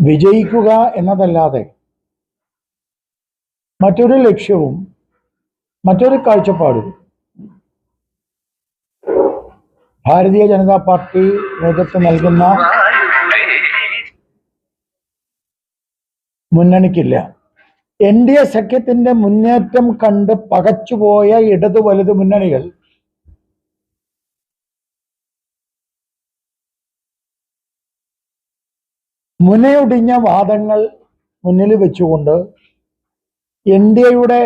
വിജയിക്കുക എന്നതല്ലാതെ മറ്റൊരു ലക്ഷ്യവും മറ്റൊരു കാഴ്ചപ്പാടും ഭാരതീയ ജനതാ പാർട്ടി നേതൃത്വം നൽകുന്ന മുന്നണിക്കില്ല. NDA സഖ്യത്തിന്റെ മുന്നേറ്റം കണ്ട് പകച്ചുപോയ ഇടതു വലതു മുന്നണികൾ മുനയൊടിഞ്ഞ വാദങ്ങൾ മുന്നിൽ വെച്ചുകൊണ്ട് NDAയുടെ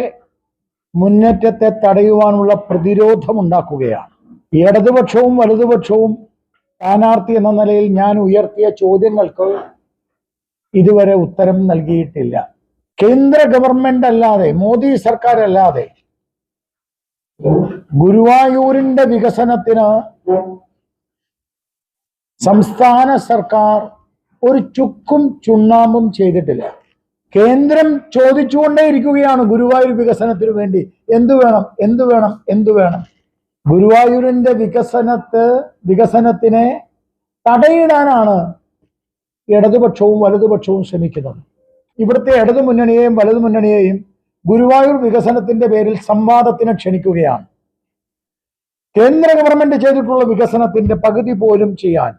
മുന്നേറ്റത്തെ തടയുവാനുള്ള പ്രതിരോധമുണ്ടാക്കുകയാണ്. ഇടതുപക്ഷവും വലതുപക്ഷവും സ്ഥാനാർത്ഥി എന്ന നിലയിൽ ഞാൻ ഉയർത്തിയ ചോദ്യങ്ങൾക്ക് ഇതുവരെ ഉത്തരം നൽകിയിട്ടില്ല. കേന്ദ്ര ഗവൺമെന്റ് അല്ലാതെ, മോദി സർക്കാർ അല്ലാതെ ഗുരുവായൂരിന്റെ വികസനത്തിന് സംസ്ഥാന സർക്കാർ ഒരു ചുക്കും ചുണ്ണാമ്പും ചെയ്തിട്ടില്ല. കേന്ദ്രം ചോദിച്ചുകൊണ്ടേയിരിക്കുകയാണ് ഗുരുവായൂർ വികസനത്തിന് വേണ്ടി എന്തു വേണം, എന്തു വേണം, എന്തു വേണം. ഗുരുവായൂരിന്റെ വികസനത്തിനെ തടയിടാനാണ് ഇടതുപക്ഷവും വലതുപക്ഷവും ശ്രമിക്കുന്നത്. ഇവിടുത്തെ ഇടതു മുന്നണിയെയും വലതു മുന്നണിയെയും ഗുരുവായൂർ വികസനത്തിന്റെ പേരിൽ സംവാദത്തിന് ക്ഷണിക്കുകയാണ്. കേന്ദ്ര ഗവൺമെന്റ് ചെയ്തിട്ടുള്ള വികസനത്തിന്റെ പകുതി പോലും ചെയ്യാൻ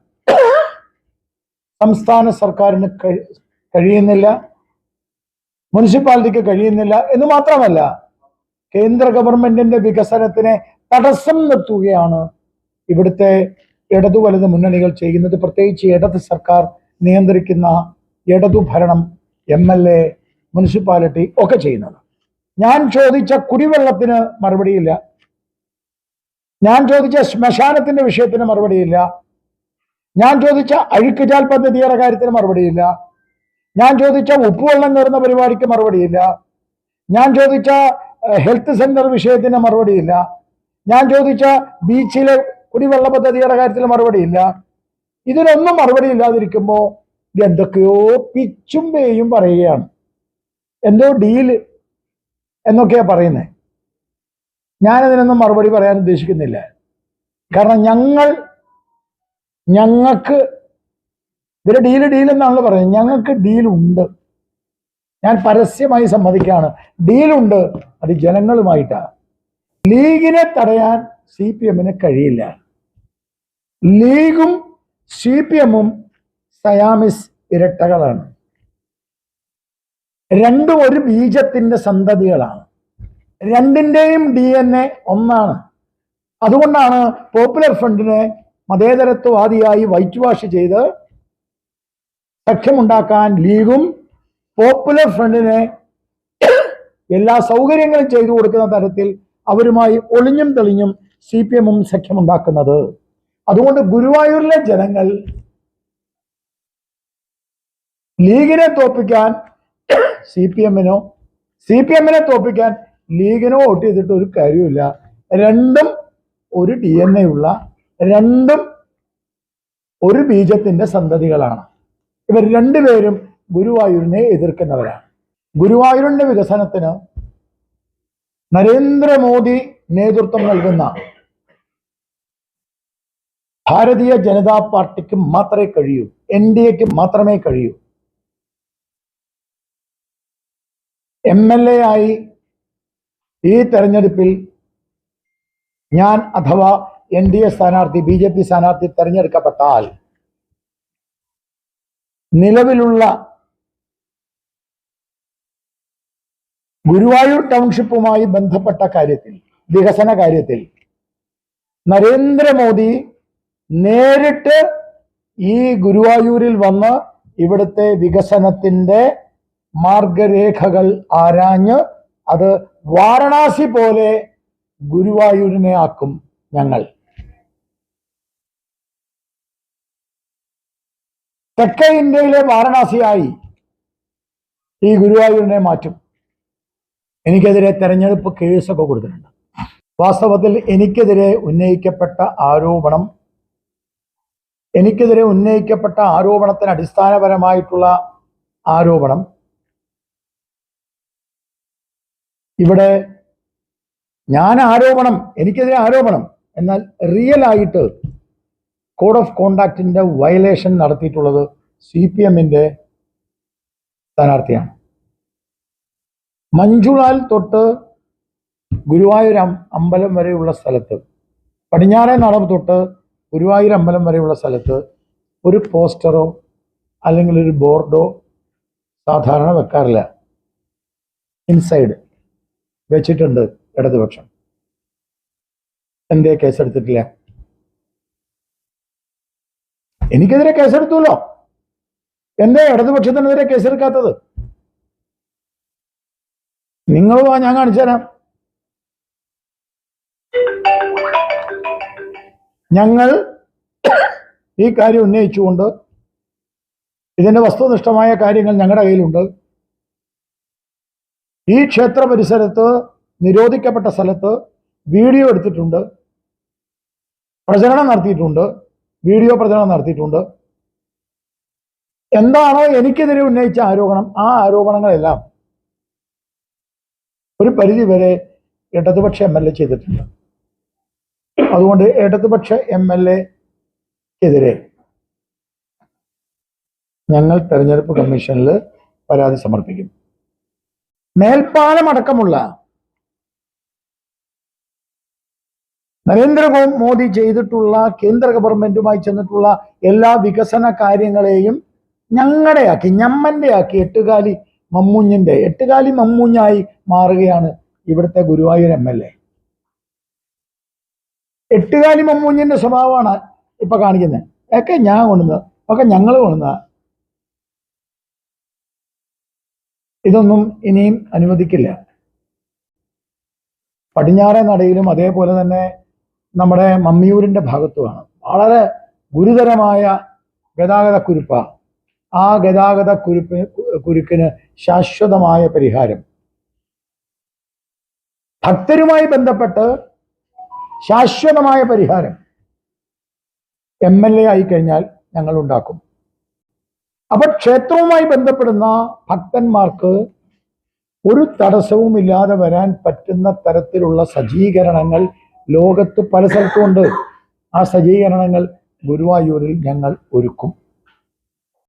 സംസ്ഥാന സർക്കാരിന് കഴിയുന്നില്ല, മുനിസിപ്പാലിറ്റിക്ക് കഴിയുന്നില്ല എന്ന് മാത്രമല്ല, കേന്ദ്ര ഗവൺമെന്റിന്റെ വികസനത്തിനെ തടസ്സം നിർത്തുകയാണ് ഇവിടുത്തെ ഇടതു വലതു മുന്നണികൾ ചെയ്യുന്നത്. പ്രത്യേകിച്ച് ഇടത് സർക്കാർ നിയന്ത്രിക്കുന്ന ഇടതു ഭരണം, MLA, മുനിസിപ്പാലിറ്റി ഒക്കെ ചെയ്യുന്നത്. ഞാൻ ചോദിച്ച കുടിവെള്ളത്തിന് മറുപടിയില്ല, ഞാൻ ചോദിച്ച ശ്മശാനത്തിന്റെ വിഷയത്തിന് മറുപടിയില്ല, ഞാൻ ചോദിച്ച അഴുക്കുചാൽ പദ്ധതിയുടെ കാര്യത്തിന് മറുപടിയില്ല, ഞാൻ ചോദിച്ച ഉപ്പുവെള്ളം കയറുന്ന പരിപാടിക്ക് മറുപടിയില്ല, ഞാൻ ചോദിച്ച ഹെൽത്ത് സെന്റർ വിഷയത്തിന് മറുപടിയില്ല, ഞാൻ ചോദിച്ച ബീച്ചിലെ കുടിവെള്ള പദ്ധതിയുടെ കാര്യത്തിൽ മറുപടിയില്ല. ഇതിനൊന്നും മറുപടി ഇല്ലാതിരിക്കുമ്പോൾ എന്തൊക്കെയോ പിച്ചും പേയും പറയുകയാണ്. എന്തോ ഡീല് എന്നൊക്കെയാ പറയുന്നത്. ഞാനതിനൊന്നും മറുപടി പറയാൻ ഉദ്ദേശിക്കുന്നില്ല. കാരണം ഞങ്ങൾക്ക് ഇവരെ ഡീൽ എന്നാണല്ലോ പറയുന്നത്. ഞങ്ങൾക്ക് ഡീലുണ്ട്. ഞാൻ പരസ്യമായി സമ്മതിക്കുകയാണ്, ഡീലുണ്ട്. അത് ജനങ്ങളുമായിട്ടാണ്. ലീഗിനെ തടയാൻ CPM-ന് കഴിയില്ല. ലീഗും CPM-ഉം സയാമിസ് ഇരട്ടകളാണ്. രണ്ടും ഒരു ബീജത്തിന്റെ സന്തതികളാണ്. രണ്ടിന്റെയും DNA ഒന്നാണ്. അതുകൊണ്ടാണ് പോപ്പുലർ ഫ്രണ്ടിനെ മതേതരത്വവാദിയായി വൈറ്റ് വാഷ് ചെയ്ത് സഖ്യമുണ്ടാക്കാൻ ലീഗും പോപ്പുലർ ഫ്രണ്ടിനെ എല്ലാ സൗകര്യങ്ങളും ചെയ്തു കൊടുക്കുന്ന തരത്തിൽ അവരുമായി ഒളിഞ്ഞും തെളിഞ്ഞും CPM-ഉം സഖ്യമുണ്ടാക്കുന്നത്. അതുകൊണ്ട് ഗുരുവായൂരിലെ ജനങ്ങൾ ലീഗിനെ തോൽപ്പിക്കാൻ CPM-നെ തോൽപ്പിക്കാൻ ലീഗിനോ വോട്ട് ചെയ്തിട്ട് ഒരു കാര്യമില്ല. രണ്ടും ഒരു DNA ഉള്ള, രണ്ടും ഒരു ബീജത്തിന്റെ സന്തതികളാണ്. ഇവർ രണ്ടുപേരും ഗുരുവായൂരിനെ എതിർക്കുന്നവരാണ്. ഗുരുവായൂരിന്റെ വികസനത്തിന് നരേന്ദ്രമോദി നേതൃത്വം നൽകുന്ന ഭാരതീയ ജനതാ പാർട്ടിക്ക് മാത്രമേ കഴിയൂ, NDAക്ക് മാത്രമേ കഴിയൂ. MLA ആയി ഈ തെരഞ്ഞെടുപ്പിൽ ഞാൻ അഥവാ NDA സ്ഥാനാർത്ഥി, BJP സ്ഥാനാർത്ഥി തെരഞ്ഞെടുക്കപ്പെട്ടാൽ നിലവിലുള്ള ഗുരുവായൂർ ടൗൺഷിപ്പുമായി ബന്ധപ്പെട്ട കാര്യത്തിൽ, വികസന കാര്യത്തിൽ നരേന്ദ്രമോദി നേരിട്ട് ഈ ഗുരുവായൂരിൽ വന്ന് ഇവിടുത്തെ വികസനത്തിന്റെ മാർഗരേഖകൾ ആരാഞ്ഞ് അത് വാരണാസി പോലെ ഗുരുവായൂരിനെ ആക്കും. ഞങ്ങൾ തെക്കേ ഇന്ത്യയിലെ വാരണാസിയായി ഈ ഗുരുവായൂരിനെ മാറ്റും. എനിക്കെതിരെ തെരഞ്ഞെടുപ്പ് കേസൊക്കെ കൊടുത്തിട്ടുണ്ട്. വാസ്തവത്തിൽ എനിക്കെതിരെ ഉന്നയിക്കപ്പെട്ട ആരോപണത്തിന് അടിസ്ഥാനപരമായിട്ടുള്ള ആരോപണം ഇവിടെ എനിക്കെതിരെ ആരോപണം, എന്നാൽ റിയൽ ആയിട്ട് കോഡ് ഓഫ് കോണ്ടാക്റ്റിന്റെ വയലേഷൻ നടത്തിയിട്ടുള്ളത് CPM-ന്റെ സ്ഥാനാർത്ഥിയാണ്. മഞ്ജുളാൽ തൊട്ട് ഗുരുവായൂർ അമ്പലം വരെയുള്ള സ്ഥലത്ത്, പടിഞ്ഞാറേ നട തൊട്ട് ഗുരുവായൂർ അമ്പലം വരെയുള്ള സ്ഥലത്ത് ഒരു പോസ്റ്ററോ അല്ലെങ്കിൽ ഒരു ബോർഡോ സാധാരണ വെക്കാറില്ല. ഇൻസൈഡ് വെച്ചിട്ടുണ്ട് ഇടതുപക്ഷം. എന്തേ കേസെടുത്തിട്ടില്ല? എനിക്കെതിരെ കേസെടുത്തുല്ലോ. എന്തേ ഇടതുപക്ഷത്തിനെതിരെ കേസെടുക്കാത്തത്? നിങ്ങൾ വാ, ഞാൻ കാണിച്ചു തരാം. ഞങ്ങൾ ഈ കാര്യം ഉന്നയിച്ചുകൊണ്ട് ഇതിന്റെ വസ്തുനിഷ്ഠമായ കാര്യങ്ങൾ ഞങ്ങളുടെ കയ്യിലുണ്ട്. ഈ ക്ഷേത്ര പരിസരത്ത് നിരോധിക്കപ്പെട്ട സ്ഥലത്ത് വീഡിയോ എടുത്തിട്ടുണ്ട്, പ്രചരണം നടത്തിയിട്ടുണ്ട്, വീഡിയോ പ്രചരണം നടത്തിയിട്ടുണ്ട്. എന്താണോ എനിക്കെതിരെ ഉന്നയിച്ച ആരോപണം, ആ ആരോപണങ്ങളെല്ലാം ഒരു പരിധിവരെ ഇടതുപക്ഷ MLA ചെയ്തിട്ടുണ്ട്. അതുകൊണ്ട് ഇടതുപക്ഷ MLAക്കെതിരെ ഞങ്ങൾ തെരഞ്ഞെടുപ്പ് കമ്മീഷനിൽ പരാതി സമർപ്പിക്കും. മേൽപ്പാലമടക്കമുള്ള നരേന്ദ്രമോദി ചെയ്തിട്ടുള്ള കേന്ദ്ര ഗവൺമെന്റുമായി ചെന്നിട്ടുള്ള എല്ലാ വികസന കാര്യങ്ങളെയും ഞമ്മന്റെ ആക്കി എട്ടുകാലി മമ്മൂഞ്ഞായി മാറുകയാണ് ഇവിടുത്തെ ഗുരുവായൂർ MLA. എട്ടുകാലി മമ്മൂഞ്ഞിന്റെ സ്വഭാവമാണ് ഇപ്പൊ കാണിക്കുന്നത്. ഒക്കെ ഞാൻ കൊണ്ടുവന്നത്, ഒക്കെ ഞങ്ങൾ കൊണ്ടുവന്ന. ഇതൊന്നും ഇനിയും അനുവദിക്കില്ല. പടിഞ്ഞാറേ നടയിലും അതേപോലെ തന്നെ നമ്മുടെ മമ്മിയൂരിന്റെ ഭാഗത്തുമാണ് വളരെ ഗുരുതരമായ ഗതാഗതക്കുരുപ്പ. ആ ഗതാഗതക്കുരുക്കിന് ശാശ്വതമായ പരിഹാരം, ഭക്തരുമായി ബന്ധപ്പെട്ട് ശാശ്വതമായ പരിഹാരം MLA ആയിക്കഴിഞ്ഞാൽ ഞങ്ങൾ ഉണ്ടാക്കും. അപ്പൊ ക്ഷേത്രവുമായി ബന്ധപ്പെടുന്ന ഭക്തന്മാർക്ക് ഒരു തടസ്സവും ഇല്ലാതെ വരാൻ പറ്റുന്ന തരത്തിലുള്ള സജ്ജീകരണങ്ങൾ ലോകത്ത് പല സ്ഥലത്തുമുണ്ട്. ആ സജ്ജീകരണങ്ങൾ ഗുരുവായൂരിൽ ഞങ്ങൾ ഒരുക്കും.